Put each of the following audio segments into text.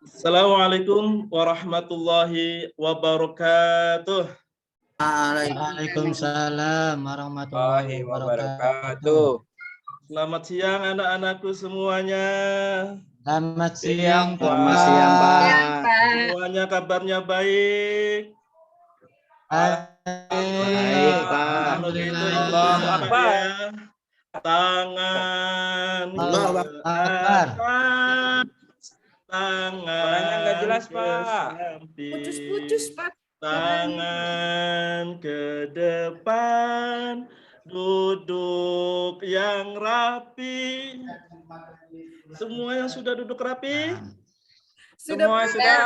Assalamualaikum warahmatullahi wabarakatuh. Waalaikumsalam warahmatullahi wabarakatuh. Selamat siang anak-anakku semuanya. Selamat siang, Pak. Selamat siang, Pak. Semuanya kabarnya baik. Baik, Pak. Alhamdulillah. Ya. Tangan Allahu ke Akbar. atas, tangan Suaranya nggak jelas, ke Pak. samping, Putus-putus, Pak. tangan ke depan, duduk yang rapi. Semua yang sudah duduk rapi? Semua sudah.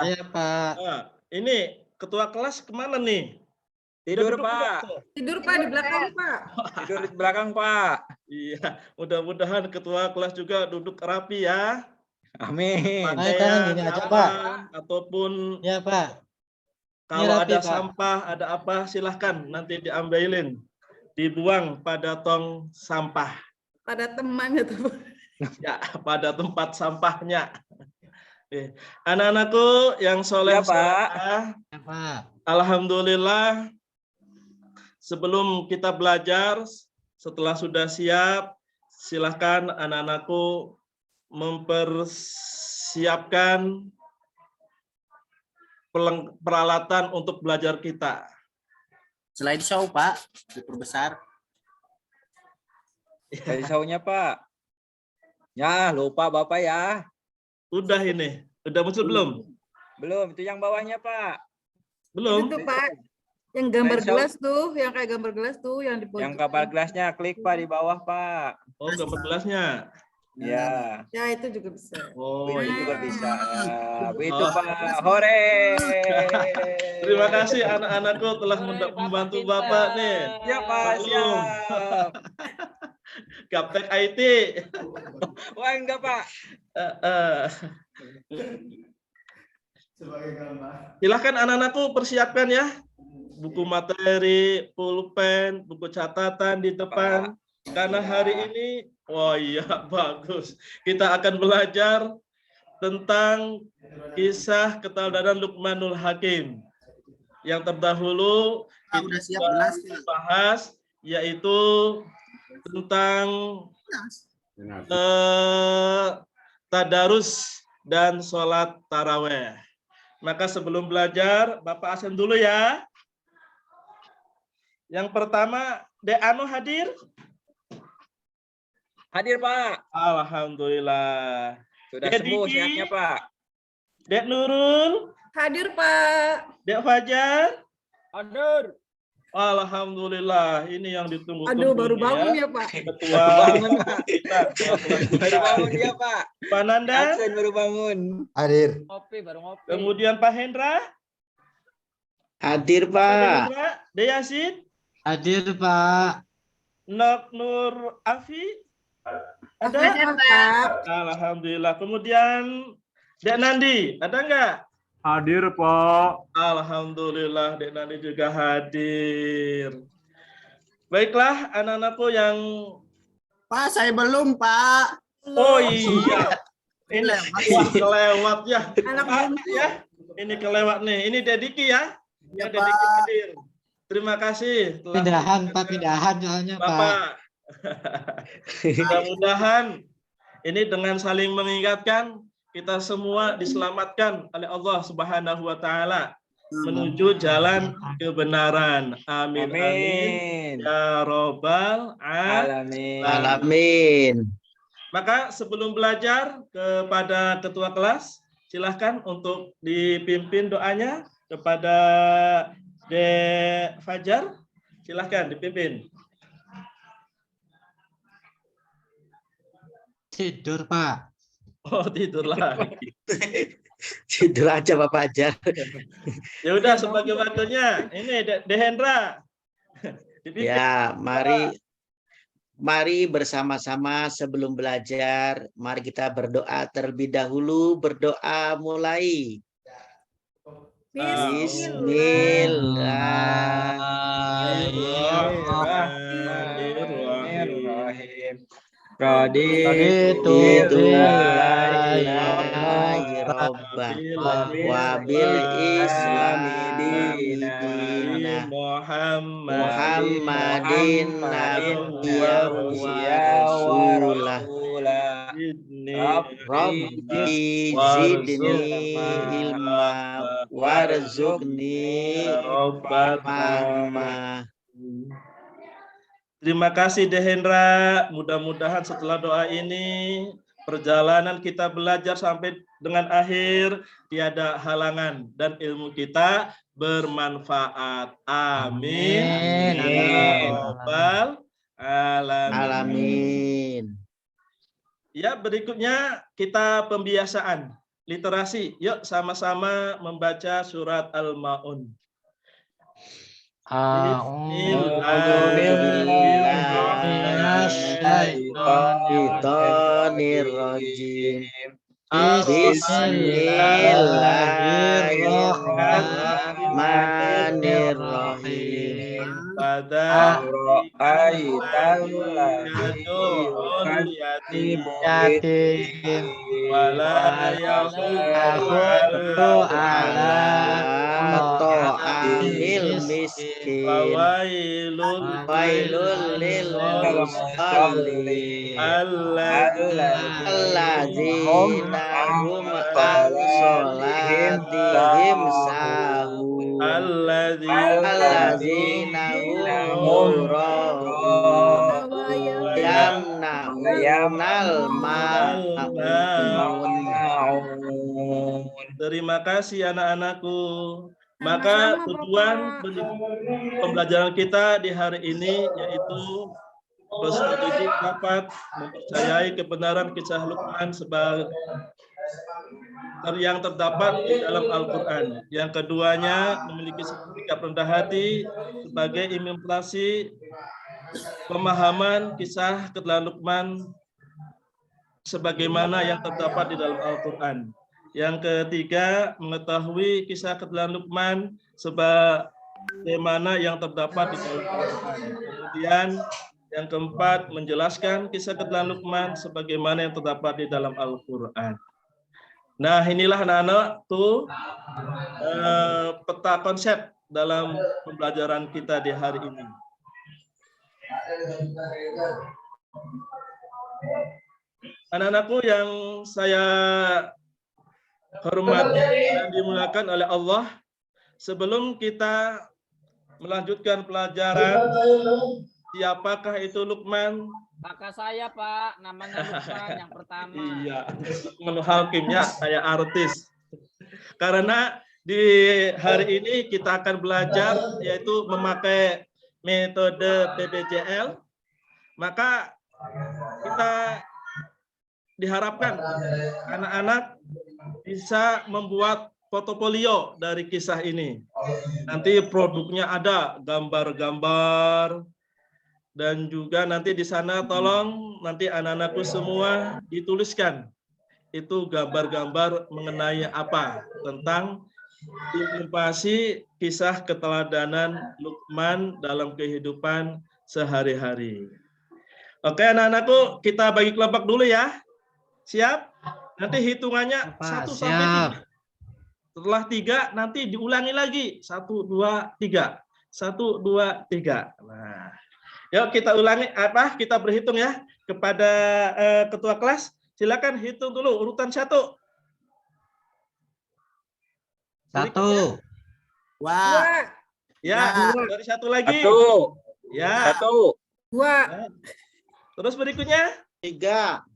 Iya, Pak. Nah, ini ketua kelas kemana nih? Tidur, Udah duduk Pak. juga tuh? Tidur, Pak, di belakang, Pak. Tidur di belakang, Pak. Iya, mudah-mudahan ketua kelas juga duduk rapi ya. Amin. Ayo, sekarang gini aja, Pak. Ataupun Iya, Pak. kalau rapi, ada Pak. sampah, ada apa, silahkan nanti diambilin. Dibuang pada tong sampah. Pada teman itu. Ya, pada tempat sampahnya. Anak-anakku yang soleh, Ya, Pak. Ya, Pak. Alhamdulillah. Sebelum kita belajar, setelah sudah siap, silahkan anak-anakku mempersiapkan peralatan untuk belajar kita. Slide show, Pak. Diperbesar. Dari saunya, Pak. Ya, lupa Bapak ya. Udah ini. Udah muncul belum? Belum, itu yang bawahnya, Pak. Belum? Itu, Pak. Yang gambar Slideshow. gelas tuh, yang kayak gambar gelas tuh, yang di pojok. Yang kapal gelasnya, klik, Pak, di bawah, Pak. Oh, gambar gelasnya. Ya. Ya, itu juga bisa. Oh, Itu iya. juga bisa. Begitu, Oh. Pak. Hore. Terima kasih anak-anakku telah membantu Bapak nih. Ya, Pak. Siap. Gaptek IT. Wah, enggak, Pak. Silahkan anak-anakku persiapkan ya. Buku materi, pulpen, buku catatan di depan. Karena hari ini, oh iya bagus. Kita akan belajar tentang kisah keteladanan Luqmanul Hakim. Yang terdahulu Pak, udah siap gelas. bahas yaitu tentang tadarus dan sholat taraweh. Maka sebelum belajar, Bapak absen dulu ya. Yang pertama, Dek Anu hadir? Hadir, Pak. Alhamdulillah. Sudah Dek sembuh Diki? sehatnya, Pak. Dek Nurul? Hadir, Pak. Dek Fajar? Hadir. Alhamdulillah. Ini yang ditunggu-tunggu. Aduh, baru bangun ya, Pak. Ketua Bangun, Pak. kita. Baru bangun dia, Pak. Pak Nanda? Absen baru bangun. Hadir. Ngopi, baru ngopi. Kemudian Pak Hendra? Hadir, Dek Pak. Hendra? Dek Yasin? Hadir, Pak. Nur Afi? Ada? Hadir, Pak. Alhamdulillah. Kemudian Dek Nandi, ada enggak? Hadir, Pak. Alhamdulillah, Dek Nandi juga hadir. Baiklah, anak-anakku yang... Pak, saya belum, Pak. Oh iya. Ini wah, kelewat ya. Anak Ah, bumbu. ya. Ini kelewat nih. Ini Dediki ya. Ya, Ya, Dediki Pak. hadir. Terima kasih. telah Pindahan, Pak. mendengarkan Pindahan soalnya, Pak. Bapak. Mudah-mudahan ini dengan saling mengingatkan kita semua diselamatkan oleh Allah Subhanahu wa taala menuju jalan kebenaran. Amin amin Amin. ya robbal Alamin. Alamin. Maka sebelum belajar kepada ketua kelas, silahkan untuk dipimpin doanya kepada Dek Fajar. Silahkan dipimpin. Tidur, Pak. Oh, tidur lagi. Tidur aja, Bapak aja. Ya udah sebagai wakilnya ini Dek Hendra. Dipimpin. Ya, mari bersama-sama sebelum belajar, mari kita berdoa terlebih dahulu. Berdoa mulai. Bismillah. Bismillahirrahmanirrahim. Raditu billahi billahi robba Wabil wabil islami Nabi dina Muhammadin Muhammadin nabiyya wa rasulah Rabbi zidni ilma warzuqni fahma. Terima kasih Dehendra. Mudah-mudahan setelah doa ini perjalanan kita belajar sampai dengan akhir tiada halangan dan ilmu kita bermanfaat. Amin. Ya Rabbal alamin. Alamin. Ya, berikutnya kita pembiasaan literasi. Yuk sama-sama membaca surat Al-Maun. Bismillahirrahmanirrahim. Bismillahirrahmanirrahim. Pada yatim wala yahuddu ala ta'amil miskin wailul lil musallin alladzina hum an sholatihim sahun alladzina hum yura'un yamna'unal ma'un. Terima kasih anak-anakku. Maka tujuan pembelajaran kita di hari ini yaitu peserta didik dapat mempercayai kebenaran kisah Luqman sebagai yang terdapat di dalam Al-Quran. Yang keduanya memiliki sikap rendah hati sebagai ilustrasi pemahaman kisah keterangan Luqman sebagaimana yang terdapat di dalam Al-Quran. Yang ketiga, mengetahui kisah keterangan Luqman sebagaimana yang terdapat di dalam Al-Quran. Kemudian yang keempat, menjelaskan kisah keterangan Luqman sebagaimana yang terdapat di dalam Al-Quran. Nah, inilah anak-anak tuh peta konsep dalam pembelajaran kita di hari ini. Anak-anakku yang saya hormati dan dimuliakan oleh Allah, sebelum kita melanjutkan pelajaran, siapakah itu Luqman? Kakak saya, Pak, namanya Luqman yang pertama. Iya, Luqman Hakimnya saya artis. Karena di hari ini kita akan belajar yaitu memakai metode PBJL, maka kita diharapkan anak-anak bisa membuat portofolio dari kisah ini. Nanti produknya ada gambar-gambar, dan juga nanti di sana tolong nanti anak-anakku semua dituliskan itu gambar-gambar mengenai apa tentang ilustrasi kisah keteladanan Luqman dalam kehidupan sehari-hari. Oke anak-anakku, kita bagi kelompok dulu ya. Siap? Nanti hitungannya 1 sampai 3. Setelah 3 nanti diulangi lagi. 1, 2, 3. 1, 2, 3. Nah, yuk kita ulangi kita berhitung ya kepada ketua kelas. Silakan hitung dulu urutan 1. 1. Dua. Ya, dari 1 lagi. 1. Ya. 1. Dua. Terus berikutnya? 3. 1.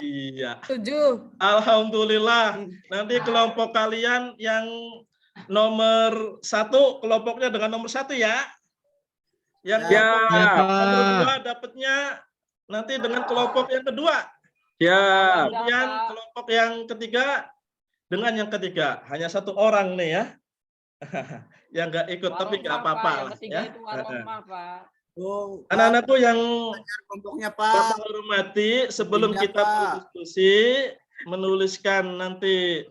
Iya. 7. Alhamdulillah. Nanti kelompok kalian yang nomor 1 kelompoknya dengan nomor 1 ya. Yang Ya. nomor 2 dapatnya nanti dengan kelompok yang kedua. Ya. Kemudian kelompok yang ketiga dengan yang ketiga. Hanya 1 orang nih ya. Yang nggak ikut tapi nggak apa-apa Yang lah ketiga ya. itu warung Pak. Anak-anakku yang Kelompoknya saya hormati, sebelum Iya, kita Pak. berdiskusi, menuliskan nanti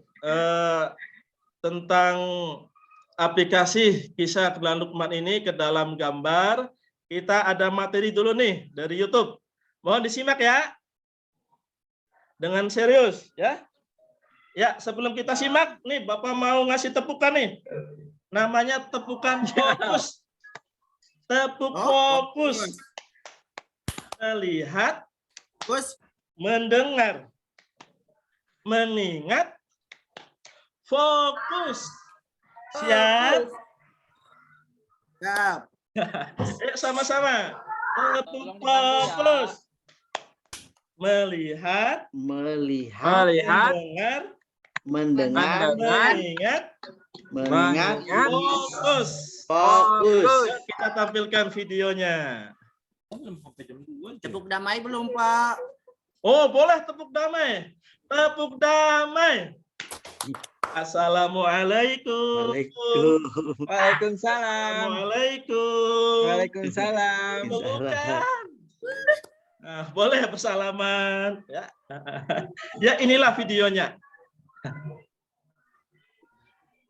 tentang aplikasi kisah keterangan Luqman ini ke dalam gambar, kita ada materi dulu nih dari YouTube. Mohon disimak ya. Dengan serius ya. Ya, sebelum kita simak nih Bapak mau ngasih tepukan nih. Namanya tepukan fokus. Tepuk fokus. Melihat, mendengar, mengingat, fokus. Siap? Siap. Sama-sama. Tepuk fokus. Melihat, mendengar, mengingat, fokus. Yuk, kita tampilkan videonya. Tepuk damai belum, Pak? Oh, boleh tepuk damai. Tepuk damai. Assalamualaikum. Waalaikumsalam. Assalamualaikum. Waalaikumsalam. Bukan. Nah, boleh bersalaman ya. Ya, inilah videonya.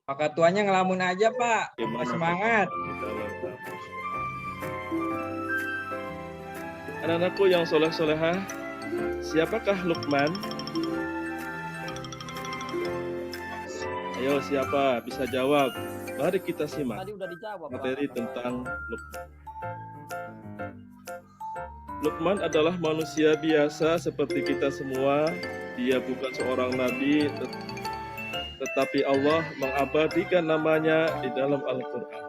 Pak Ketuanya ngelamun aja, Pak. Semangat. Anak-anakku yang soleh-solehah, siapakah Luqman? Ayo, siapa bisa jawab? Mari kita simak Tadi udah dijawab. Pak. materi tentang Luqman. Luqman adalah manusia biasa seperti kita semua. Dia bukan seorang nabi, tetapi Allah mengabadikan namanya di dalam Al-Quran.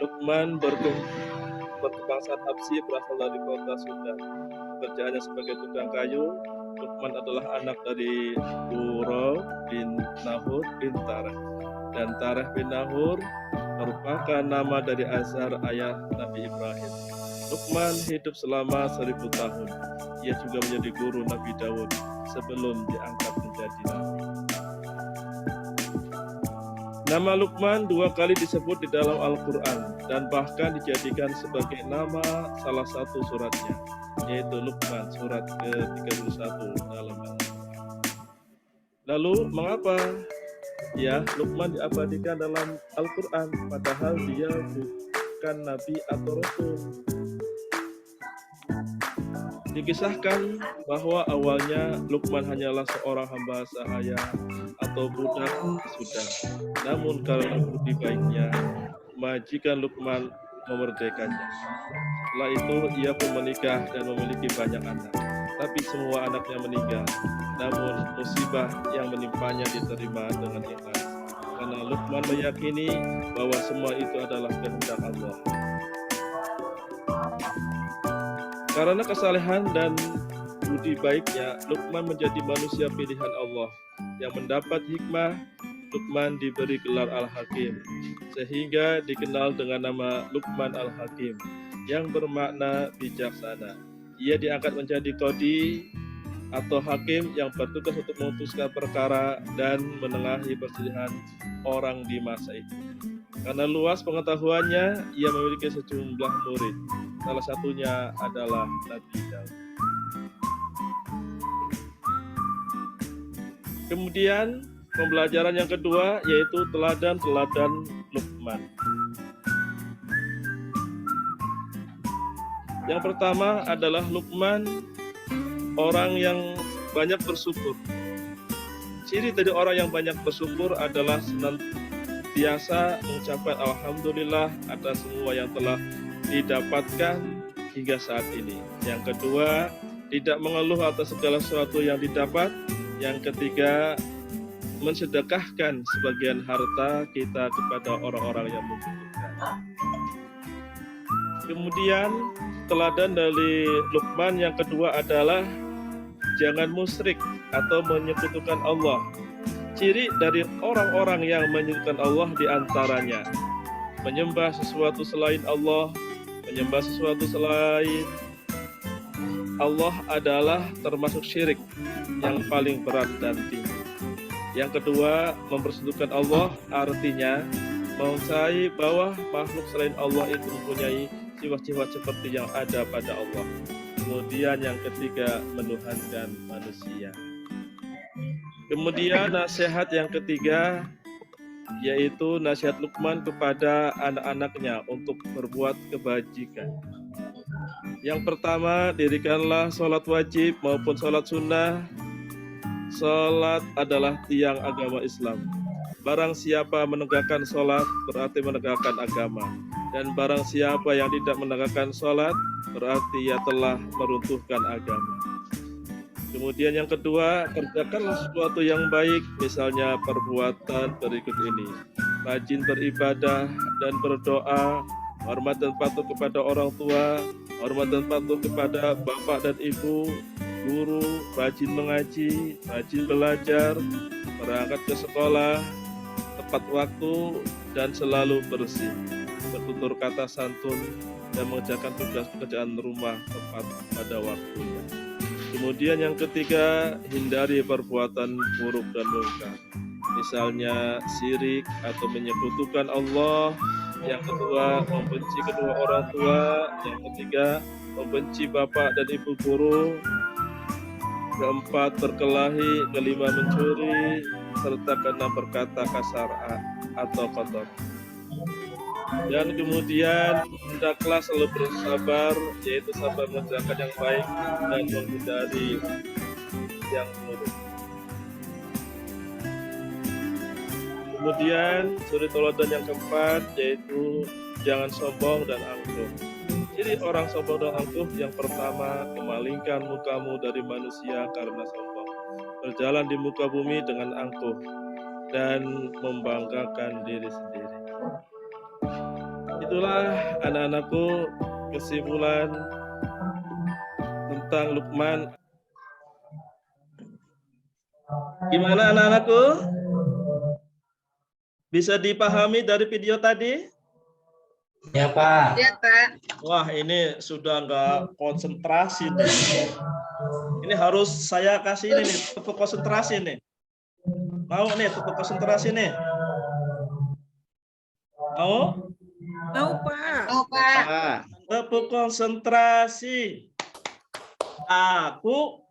Luqman berkebangsaan Habsyi, berasal dari kota Sudan. Pekerjaannya sebagai tukang kayu. Luqman adalah anak dari Buro bin Nahur bin Tareh. Dan Tareh bin Nahur merupakan nama dari Azhar, ayah Nabi Ibrahim. Luqman hidup selama 1000 tahun. Ia juga menjadi guru Nabi Daud sebelum diangkat menjadi nabi. Nama Luqman 2 kali disebut di dalam Al-Quran dan bahkan dijadikan sebagai nama salah satu suratnya, yaitu Luqman surat ke-31 dalam Al-Quran. Lalu mengapa ya Luqman diabadikan dalam Al-Quran padahal dia bukan nabi atau rasul? Dikisahkan bahwa awalnya Luqman hanyalah seorang hamba sahaya atau budak di Sudan. Namun karena budi baiknya, majikan Luqman memerdekanya. Setelah itu ia pun menikah dan memiliki banyak anak. Tapi semua anaknya meninggal. Namun musibah yang menimpanya diterima dengan ikhlas. Karena Luqman meyakini bahwa semua itu adalah kehendak Allah. Karena kesalehan dan budi baiknya, Luqman menjadi manusia pilihan Allah. Yang mendapat hikmah, Luqman diberi gelar Al-Hakim, sehingga dikenal dengan nama Luqman Al-Hakim, yang bermakna bijaksana. Ia diangkat menjadi qadhi atau hakim yang bertugas untuk memutuskan perkara dan menengahi perselisihan orang di masa itu. Karena luas pengetahuannya, ia memiliki sejumlah murid. Salah satunya adalah Nabi Daud. Kemudian pembelajaran yang kedua yaitu teladan-teladan Luqman. Yang pertama adalah Luqman orang yang banyak bersyukur. Ciri dari orang yang banyak bersyukur adalah senantiasa mengucapkan alhamdulillah atas semua yang telah didapatkan hingga saat ini. Yang kedua, tidak mengeluh atas segala sesuatu yang didapat. Yang ketiga, mensedekahkan sebagian harta kita kepada orang-orang yang membutuhkan. Kemudian teladan dari Luqman yang kedua adalah jangan musyrik atau menyekutukan Allah. Ciri dari orang-orang yang menyekutukan Allah diantaranya menyembah sesuatu selain Allah. Menyembah sesuatu selain Allah adalah termasuk syirik yang paling berat dan tinggi. Yang kedua, mempersekutukan Allah artinya mempercayai bahwa makhluk selain Allah itu mempunyai sifat-sifat seperti yang ada pada Allah. Kemudian yang ketiga, menuhankan manusia. Kemudian nasihat yang ketiga, yaitu nasihat Luqman kepada anak-anaknya untuk berbuat kebajikan. Yang pertama, dirikanlah sholat wajib maupun sholat sunnah. Sholat adalah tiang agama Islam. Barang siapa menegakkan sholat berarti menegakkan agama. Dan barang siapa yang tidak menegakkan sholat berarti ia telah meruntuhkan agama. Kemudian yang kedua, kerjakanlah sesuatu yang baik, misalnya perbuatan berikut ini. Rajin beribadah dan berdoa, hormat dan patuh kepada orang tua, hormat dan patuh kepada bapak dan ibu, guru, rajin mengaji, rajin belajar, berangkat ke sekolah, tepat waktu, dan selalu bersih, bertutur kata santun, dan mengerjakan tugas pekerjaan rumah tepat pada waktunya. Kemudian yang ketiga, hindari perbuatan buruk dan mungkar. Misalnya syirik atau menyekutukan Allah. Yang kedua, membenci kedua orang tua. Yang ketiga, membenci bapak dan ibu guru. Keempat, berkelahi. Kelima, mencuri. Serta keenam, berkata kasar atau kotor. Dan kemudian hendaklah selalu bersabar, yaitu sabar mengerjakan yang baik dan menghindari yang buruk. Kemudian suri teladan yang keempat, yaitu jangan sombong dan angkuh. Jadi orang sombong dan angkuh, yang pertama, memalingkan mukamu dari manusia karena sombong, berjalan di muka bumi dengan angkuh, dan membanggakan diri sendiri. Itulah anak-anakku kesimpulan tentang Luqman. Gimana anak-anakku? Bisa dipahami dari video tadi? Ya, Pak. Ya, Pak. Wah, ini sudah nggak konsentrasi nih. Ini harus saya kasih ini nih, tepuk konsentrasi nih. Mau nih, tepuk konsentrasi nih. Mau? Mau, Pak. Mau, Pak. Pak. Tepuk konsentrasi. Aku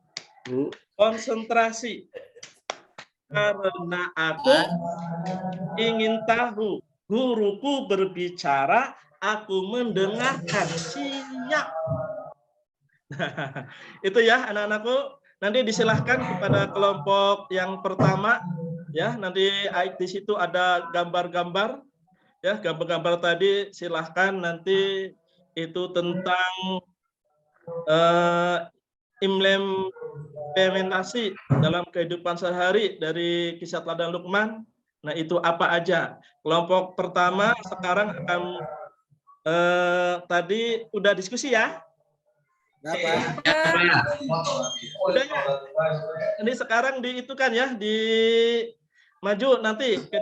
konsentrasi. Karena aku ingin tahu. Guruku berbicara, aku mendengarkan. Siap. Itu ya anak-anakku. Nanti disilahkan kepada kelompok yang pertama. Ya, nanti di situ ada gambar-gambar. Ya, gambar-gambar tadi silahkan nanti itu tentang implementasi dalam kehidupan sehari dari kisah teladan Luqman. Nah, itu apa aja? Kelompok pertama sekarang akan tadi udah diskusi ya? Udah ya? Ini sekarang di itu kan ya, di maju nanti ke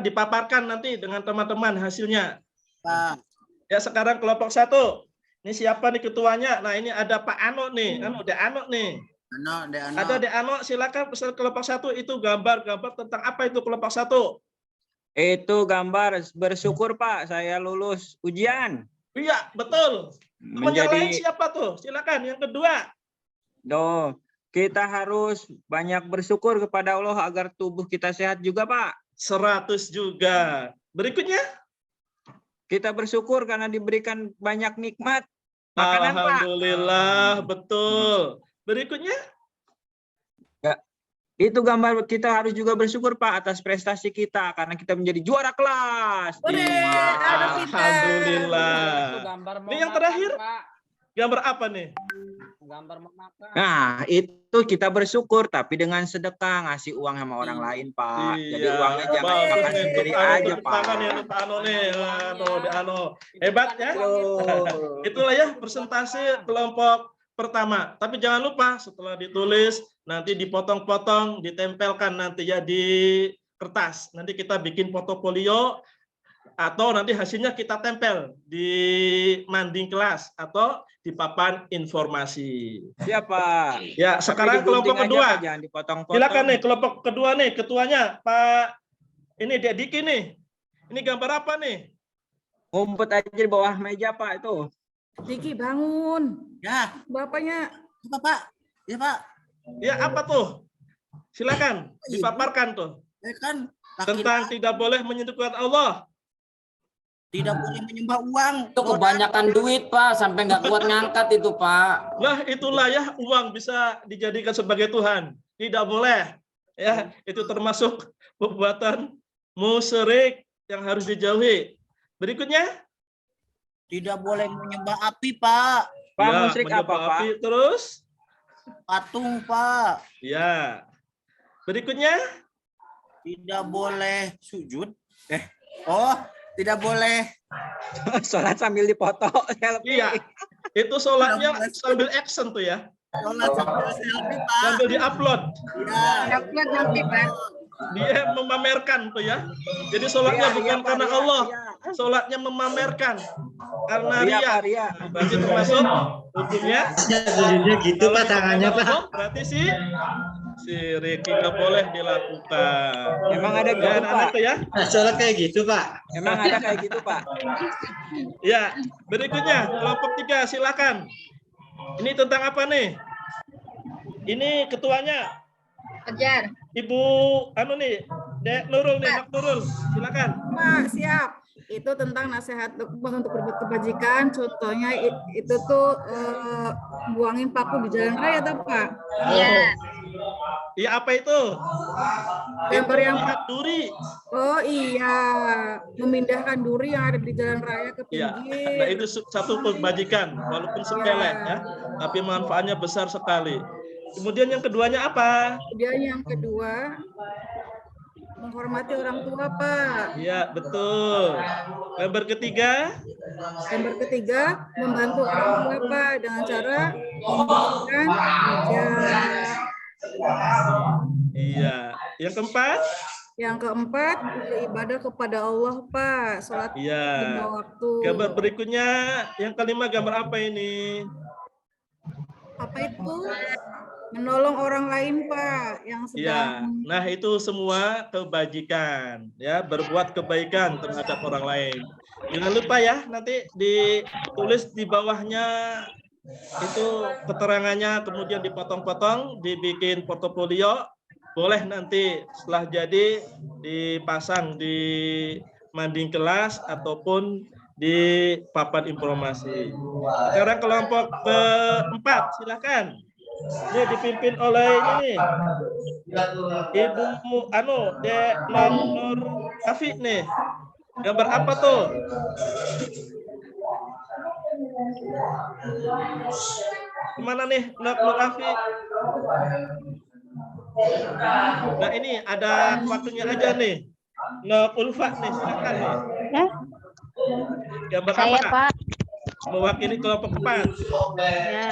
dipaparkan nanti dengan teman-teman hasilnya. Pak. Ya, sekarang kelompok 1. Ini siapa nih ketuanya? Nah, ini ada Pak Ano nih. Dek Ano nih. Ada Dek Ano, silakan pesan kelompok 1 itu gambar-gambar tentang apa itu kelompok 1? Itu gambar bersyukur Pak, saya lulus ujian. Iya, betul. Teman yang lain siapa tuh? Silakan yang kedua. Kita harus banyak bersyukur kepada Allah agar tubuh kita sehat juga, Pak. 100 juga. Berikutnya? Kita bersyukur karena diberikan banyak nikmat makanan, Alhamdulillah, Pak. betul. Berikutnya? Ya, itu gambar kita harus juga bersyukur, Pak, atas prestasi kita karena kita menjadi juara kelas. Alhamdulillah. Itu gambar mau Ini yang makan, terakhir? Pak. Gambar apa nih? Gambar mau makan. Nah, itu kita bersyukur tapi dengan sedekah, ngasih uang sama orang lain, Pak. Jadi uangnya jangan bagus makan nih, sendiri tepuk tangan, aja, tepuk Pak. tangan ya, Pak Ano nih. Dek Ano. Hebat ya. Itulah ya presentasi kelompok pertama. Tapi jangan lupa setelah ditulis nanti dipotong-potong, ditempelkan nanti ya di kertas. Nanti kita bikin portofolio atau nanti hasilnya kita tempel di manding kelas atau di papan informasi. Siapa? Ya, sekarang kelompok kedua. Jangan dipotong-potong. Silakan nih kelompok kedua nih, ketuanya Pak ini Dek Diki nih. Ini gambar apa nih? Ngumpet aja di bawah meja, Pak, itu. Diki bangun. Ya, Bapaknya. apa Pak? Ya Pak. Ya, apa tuh? Silakan dipaparkan tuh Kan tentang tidak boleh menyentuhkan Allah. tidak boleh menyembah uang. Itu kebanyakan duit, Pak, sampai nggak kuat ngangkat itu, Pak. Nah, itulah ya uang bisa dijadikan sebagai Tuhan. Tidak boleh. Ya, itu termasuk perbuatan musyrik yang harus dijauhi. Berikutnya, Tidak boleh menyembah api, Pak. Pak, ya, musyrik apa, menyembah Pak? api. Terus, Patung, Pak. ya. Berikutnya, Tidak boleh sujud. Tidak boleh. Sholat sambil dipoto. Selfie. iya. Itu sholatnya sambil action tuh ya. Sholat sambil selfie, Pak. Sambil diupload. Ya. Dia memamerkan tuh ya. Jadi sholatnya bukan karena Allah. Sholatnya memamerkan. Karena Ria, ria. Pak, Ria. Berarti termasuk hukumnya. Sujudnya gitu Kalau Pak tangannya dipakai Pak. Allah, berarti syirik tidak boleh dilakukan. Emang ada Ya, gitu, anak-anak Pak? tuh ya. Sholat kayak gitu Pak. Emang ada kayak gitu, Pak? Ya, berikutnya kelompok 3 silakan. Ini tentang apa nih? Ini ketuanya. Ajar. Ibu Dek Nurul nih, Mak Nurul. Silakan. Pak, siap. Itu tentang nasihat Lukman untuk berbuat kebajikan. Contohnya itu tuh buangin paku di jalan raya, tuh, Pak. Iya. Iya, apa itu? Gambar yang Angkat duri. Oh iya, memindahkan duri yang ada di jalan raya ke Iya. pinggir. Nah, itu satu kebajikan walaupun sepele ya, tapi manfaatnya besar sekali. Kemudian yang keduanya apa? Kemudian yang kedua, menghormati orang tua, Pak. Iya, betul. Gambar ketiga, Gambar ketiga, membantu orang tua, Pak, dengan cara memberikan iya. Yang keempat, Yang keempat, beribadah kepada Allah, Pak. Sholat iya. lima waktu. Gambar berikutnya, yang kelima gambar apa ini? Apa itu? Menolong orang lain, Pak, yang Iya. sedang Nah, itu semua kebajikan, ya, berbuat kebaikan terhadap orang lain. Jangan lupa ya, nanti ditulis di bawahnya itu keterangannya, kemudian dipotong-potong, dibikin portofolio. Boleh nanti setelah jadi dipasang di mading kelas ataupun di papan informasi. Sekarang kelompok keempat, silakan. Ini dipimpin oleh ini Ibu Dek Nur Afi nih. Gambar apa tuh? Kemana nih Nur Afi? Nah, ini ada waktunya aja nih. Nur Ulfa nih, silakan nih. Gambar Saya, apa? Pak. Mewakili kelompok 4. Ya.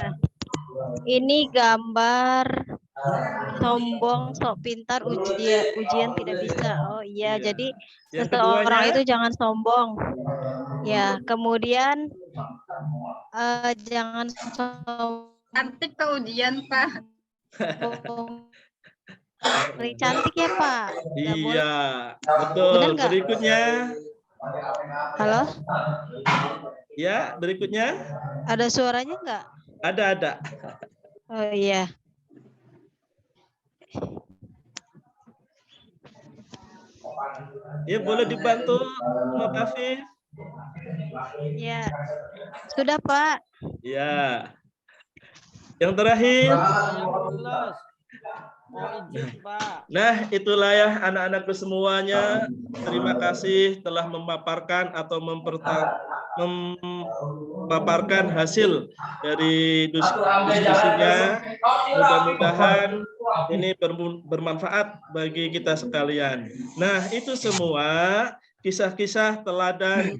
Ini gambar sombong, sok pintar, ujian tidak bisa. Oh iya, Iya. jadi Yang seseorang keduanya? itu jangan sombong. Ya, kemudian jangan sombong. Cantik ke ujian, Pak. Cantik ya, Pak. Nggak boleh. Iya, betul. Benar nggak? Berikutnya, Halo, ya, berikutnya ada suaranya nggak? ada. Oh iya. Ya, boleh dibantu, Mbak Afif. Ya, sudah, Pak. Ya. Yang terakhir. Nah, itulah ya anak-anakku semuanya. Terima kasih telah memaparkan atau memaparkan hasil dari diskusinya. Mudah-mudahan ini bermanfaat bagi kita sekalian. Nah, itu semua kisah-kisah teladan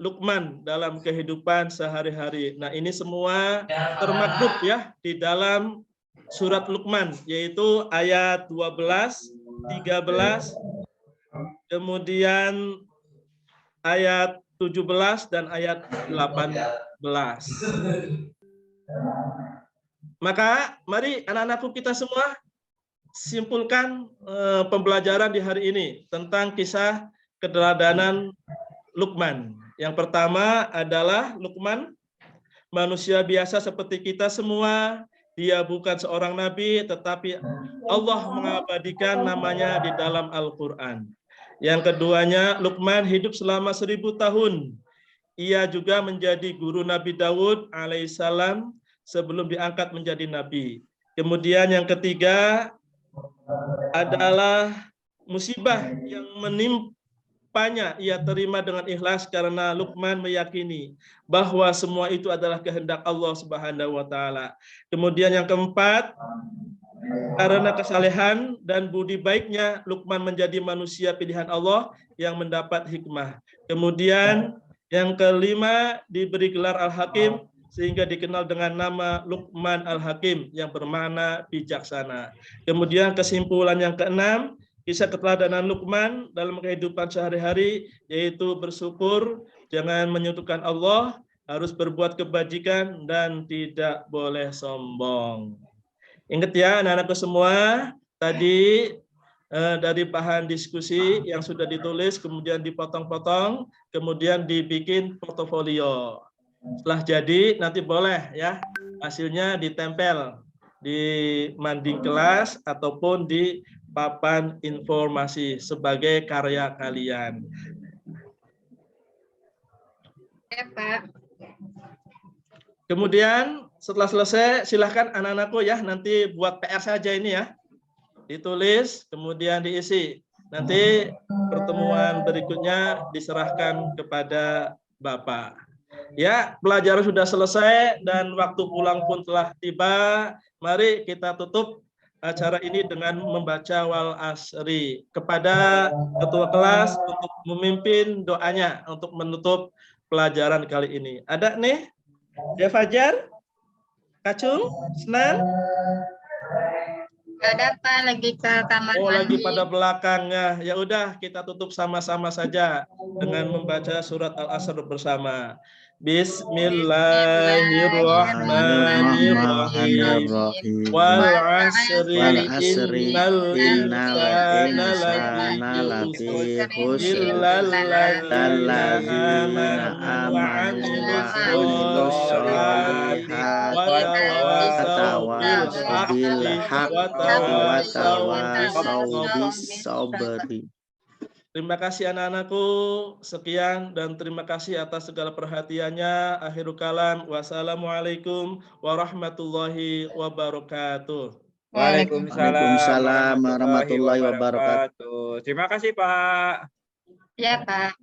Lukman dalam kehidupan sehari-hari. Nah, ini semua termaktub ya di dalam surat Lukman, yaitu ayat 12, 13, kemudian ayat 17 dan ayat 18. Maka mari anak-anakku kita semua simpulkan pembelajaran di hari ini tentang kisah keteladanan Lukman. Yang pertama adalah Lukman, manusia biasa seperti kita semua, dia bukan seorang nabi, tetapi Allah mengabadikan namanya di dalam Al-Quran. Yang keduanya, Luqman hidup selama 1000 tahun. Ia juga menjadi guru Nabi Daud alaihissalam sebelum diangkat menjadi nabi. Kemudian yang ketiga adalah musibah yang menimpanya ia terima dengan ikhlas karena Luqman meyakini bahwa semua itu adalah kehendak Allah Subhanahu wa taala. Kemudian yang keempat, karena kesalehan dan budi baiknya Luqman menjadi manusia pilihan Allah yang mendapat hikmah. Kemudian yang kelima, diberi gelar Al-Hakim sehingga dikenal dengan nama Luqman Al-Hakim yang bermakna bijaksana. Kemudian kesimpulan yang keenam, kisah keteladanan Luqman dalam kehidupan sehari-hari yaitu bersyukur, jangan menyekutukan Allah, harus berbuat kebajikan dan tidak boleh sombong. Ingat ya anak-anakku semua, tadi dari bahan diskusi yang sudah ditulis, kemudian dipotong-potong, kemudian dibikin portofolio. Setelah jadi, nanti boleh ya hasilnya ditempel di manding kelas ataupun di papan informasi sebagai karya kalian. Ya, Pak. Kemudian setelah selesai, silahkan anak-anakku ya nanti buat PR saja ini ya. Ditulis, kemudian diisi. Nanti pertemuan berikutnya diserahkan kepada Bapak. Ya, pelajaran sudah selesai dan waktu pulang pun telah tiba. Mari kita tutup acara ini dengan membaca wal asri. Kepada ketua kelas untuk memimpin doanya untuk menutup pelajaran kali ini. Ada nih? Ya Fajar? Kacung? Senan? Ada Pak, lagi ke kamar Oh, mandi. lagi pada belakangnya. Ya udah, kita tutup sama-sama saja dengan membaca surat Al-Asr bersama. Bismillahirrahmanirrahim. Wal asri innal insana lafi khusr illal ladzina amanu wa amilus sholihati wa tawasaw bil haqqi wa tawasaw bis sabri. Terima kasih anak-anakku, sekian dan terima kasih atas segala perhatiannya. Akhirul kalam, wassalamualaikum warahmatullahi wabarakatuh. Waalaikumsalam warahmatullahi wabarakatuh. Terima kasih Pak. Ya, Pak.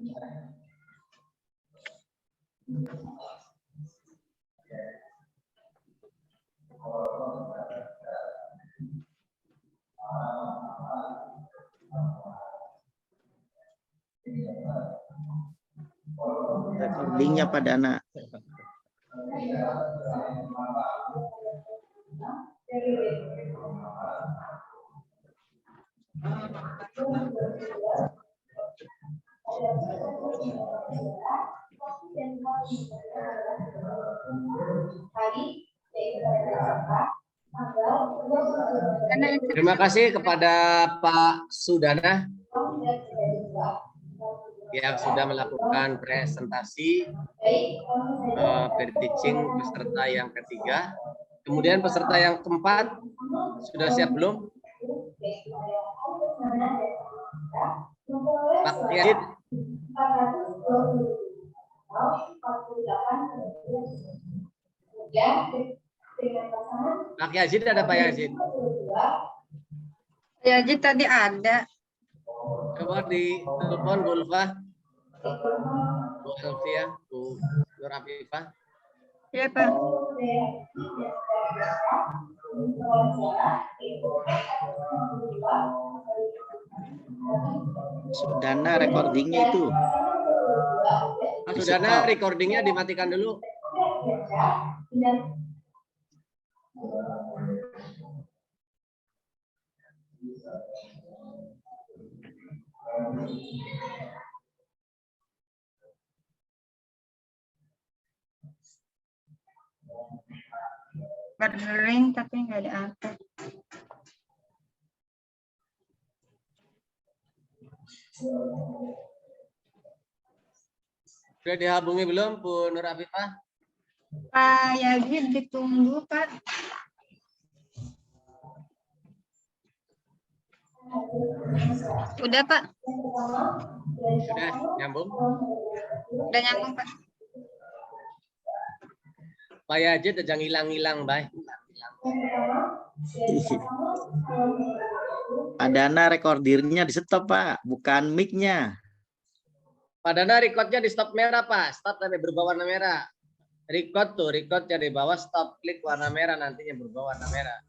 Recordingnya pada anak. Terima kasih kepada Pak Sudana yang sudah melakukan presentasi peer teaching peserta yang ketiga. Kemudian peserta yang keempat sudah siap belum? Pak Yazid. Pak Yazid ada Pak Yazid? Yazid tadi ada. Coba di telepon Bu Ulfa, Bu Elvia, Bu Nur Afifah. Ya, Pak. Sudana recordingnya itu. Mas Sudana recordingnya dimatikan dulu. Berdering tapi nggak diangkat. Sudah dihubungi belum Bu Nur Afifah? Pak Yazid ditunggu, Pak. Udah, Pak. Sudah nyambung. Udah nyambung, Pak. Pak Yazid jangan hilang-hilang, Bay. Pak Dana rekordirnya di stop Pak, bukan mic-nya. Pak Dana recordnya di stop merah, Pak. Stop tapi berubah warna merah. Record tuh, recordnya di bawah, stop klik warna merah, nantinya berubah warna merah.